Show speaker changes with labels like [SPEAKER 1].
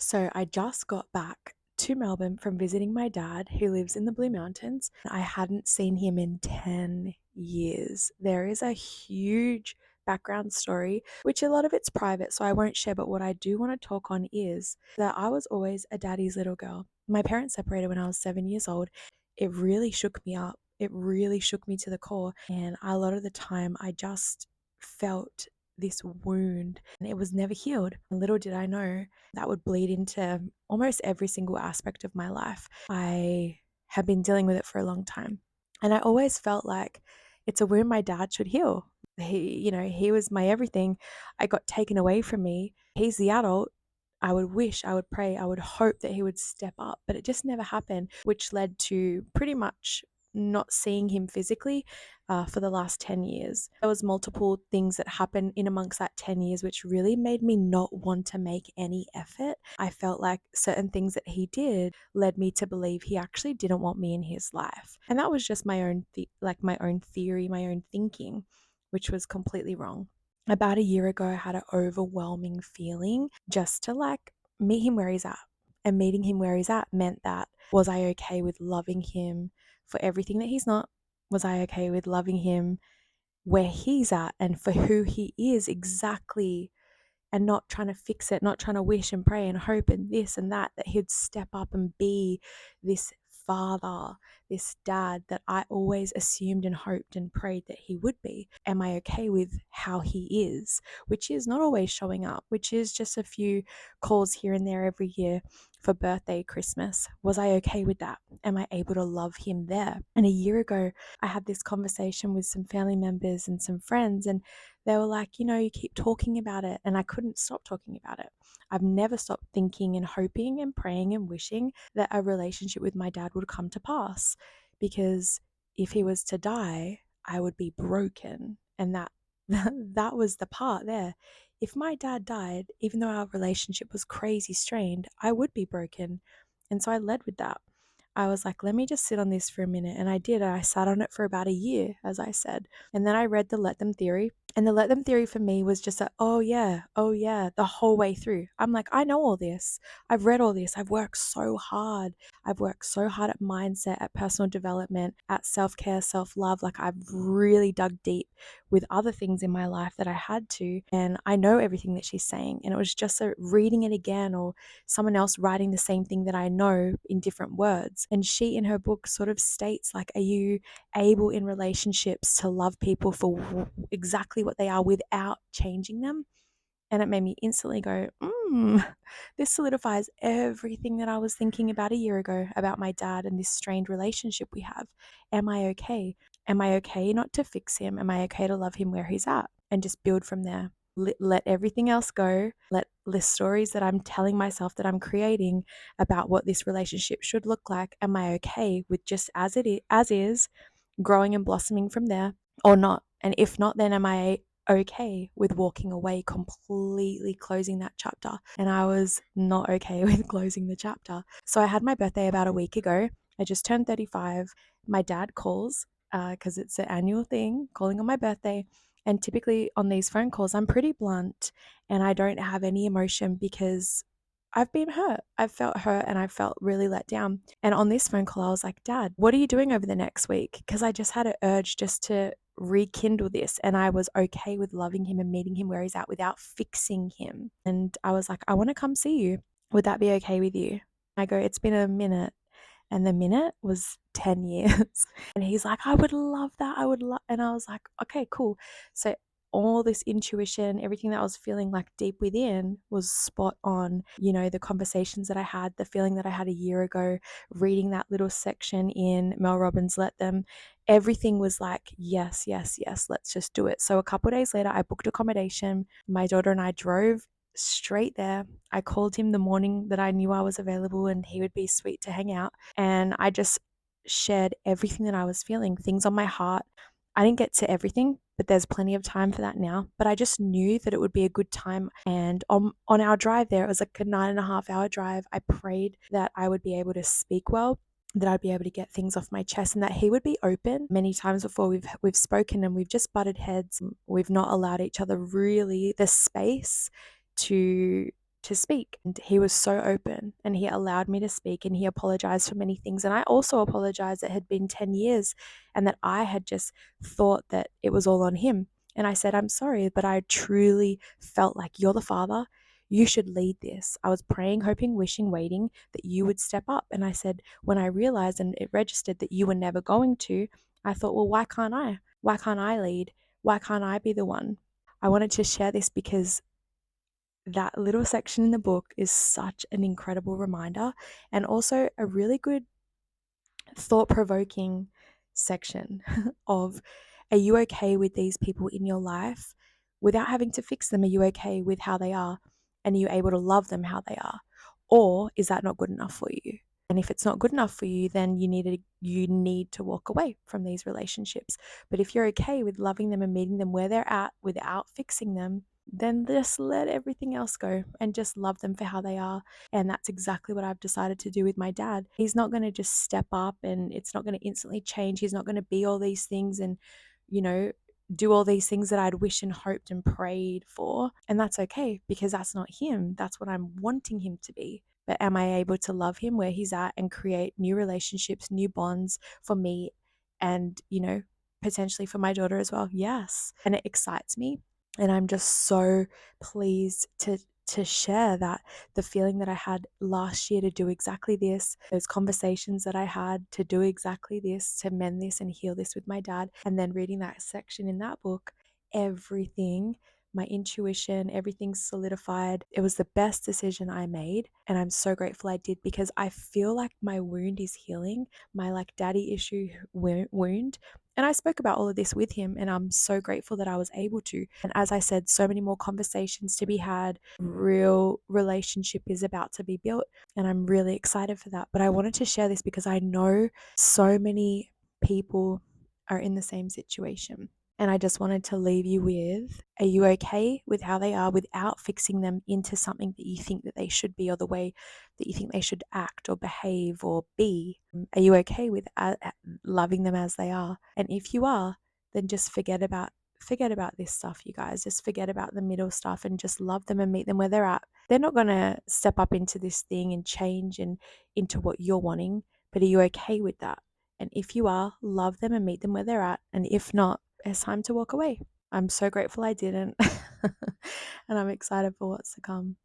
[SPEAKER 1] So I just got back to Melbourne from visiting my dad, who lives in the Blue Mountains. I hadn't seen him in 10 years. There is a huge background story, which a lot of it's private, so I won't share. But what I do want to talk on is that I was always a daddy's little girl. My parents separated when I was 7 years old. It really shook me up. It really shook me to the core. And a lot of the time, I just felt this wound and it was never healed. And little did I know that would bleed into almost every single aspect of my life. I have been dealing with it for a long time. And I always felt like it's a wound my dad should heal. He was my everything. I got taken away from me. He's the adult. I would wish, I would pray, I would hope that he would step up, but it just never happened, which led to pretty much not seeing him physically for the last 10 years. There was multiple things that happened in amongst that 10 years which really made me not want to make any effort. I felt like certain things that he did led me to believe he actually didn't want me in his life. And that was just my own my own theory, my own thinking, which was completely wrong. About a year ago, I had an overwhelming feeling just to meet him where he's at. And meeting him where he's at meant that, was I okay with loving him for everything that he's not? Was I okay with loving him where he's at and for who he is exactly, and not trying to fix it, not trying to wish and pray and hope and this and that he'd step up and be this father, this dad that I always assumed and hoped and prayed that he would be? Am I okay with how he is? Which is not always showing up, which is just a few calls here and there every year for birthday, Christmas. Was I okay with that? Am I able to love him there? And a year ago, I had this conversation with some family members and some friends, and they were like, you keep talking about it. And I couldn't stop talking about it. I've never stopped thinking and hoping and praying and wishing that a relationship with my dad would come to pass, because if he was to die, I would be broken. And that was the part there. If my dad died, even though our relationship was crazy strained, I would be broken. And so I led with that. I was like, let me just sit on this for a minute. And I did. I sat on it for about a year, as I said. And then I read the Let Them theory. And the Let Them theory for me was just oh yeah, the whole way through. I'm like, I know all this. I've read all this. I've worked so hard. I've worked so hard at mindset, at personal development, at self-care, self-love. Like, I've really dug deep with other things in my life that I had to. And I know everything that she's saying. And it was just reading it again, or someone else writing the same thing that I know in different words. And she, in her book, sort of states, like, are you able in relationships to love people for exactly what they are without changing them? And it made me instantly go, this solidifies everything that I was thinking about a year ago about my dad and this strained relationship we have. Am I okay? Am I okay not to fix him? Am I okay to love him where he's at and just build from there? Let everything else go. Let the stories that I'm telling myself that I'm creating about what this relationship should look like, am I okay with just as is, growing and blossoming from there, or not? And if not, then am I okay with walking away, completely closing that chapter? And I was not okay with closing the chapter. So I had my birthday about a week ago. I just turned 35. My dad calls because it's an annual thing, calling on my birthday. And typically on these phone calls, I'm pretty blunt and I don't have any emotion because I've been hurt. I've felt hurt and I felt really let down. And on this phone call, I was like, Dad, what are you doing over the next week? Because I just had an urge just to rekindle this. And I was okay with loving him and meeting him where he's at without fixing him. And I was like, I want to come see you. Would that be okay with you? I go, it's been a minute. And the minute was 10 years. And he's like, I would love that. I would love. And I was like, okay, cool. So all this intuition, everything that I was feeling like deep within was spot on. The conversations that I had, the feeling that I had a year ago, reading that little section in Mel Robbins' Let Them, everything was like, yes, yes, yes, let's just do it. So a couple of days later, I booked accommodation. My daughter and I drove straight there. I called him the morning that I knew I was available and he would be sweet to hang out. And I just shared everything that I was feeling, things on my heart. I didn't get to everything, but there's plenty of time for that now. But I just knew that it would be a good time. And on our drive there, it was like a 9.5 hour drive. I prayed that I would be able to speak well, that I'd be able to get things off my chest, and that he would be open. Many times before we've spoken and we've just butted heads. We've not allowed each other really the space to to speak. And he was so open and he allowed me to speak and he apologized for many things. And I also apologized that it had been 10 years and that I had just thought that it was all on him. And I said, I'm sorry, but I truly felt like you're the father. You should lead this. I was praying, hoping, wishing, waiting that you would step up. And I said, when I realized and it registered that you were never going to, I thought, well, why can't I? Why can't I lead? Why can't I be the one? I wanted to share this because that little section in the book is such an incredible reminder and also a really good thought provoking section of, are you okay with these people in your life without having to fix them? Are you okay with how they are? And are you able to love them how they are? Or is that not good enough for you? And if it's not good enough for you, then you need to walk away from these relationships. But if you're okay with loving them and meeting them where they're at without fixing them, then just let everything else go and just love them for how they are. And that's exactly what I've decided to do with my dad. He's not going to just step up and it's not going to instantly change. He's not going to be all these things and, you know, do all these things that I'd wished and hoped and prayed for. And that's okay because that's not him. That's what I'm wanting him to be. But am I able to love him where he's at and create new relationships, new bonds for me and, potentially for my daughter as well? Yes. And it excites me. And I'm just so pleased to share that the feeling that I had last year to do exactly this, those conversations that I had to do exactly this, to mend this and heal this with my dad, and then reading that section in that book, everything, my intuition, everything solidified. It was the best decision I made. And I'm so grateful I did because I feel like my wound is healing, my like daddy issue wound. And I spoke about all of this with him, and I'm so grateful that I was able to. And as I said, so many more conversations to be had. Real relationship is about to be built, and I'm really excited for that. But I wanted to share this because I know so many people are in the same situation. And I just wanted to leave you with, are you okay with how they are without fixing them into something that you think that they should be or the way that you think they should act or behave or be? Are you okay with loving them as they are? And if you are, then just forget about this stuff, you guys. Just forget about the middle stuff and just love them and meet them where they're at. They're not going to step up into this thing and change and into what you're wanting, but are you okay with that? And if you are, love them and meet them where they're at. And if not, it's time to walk away. I'm so grateful I didn't. And I'm excited for what's to come.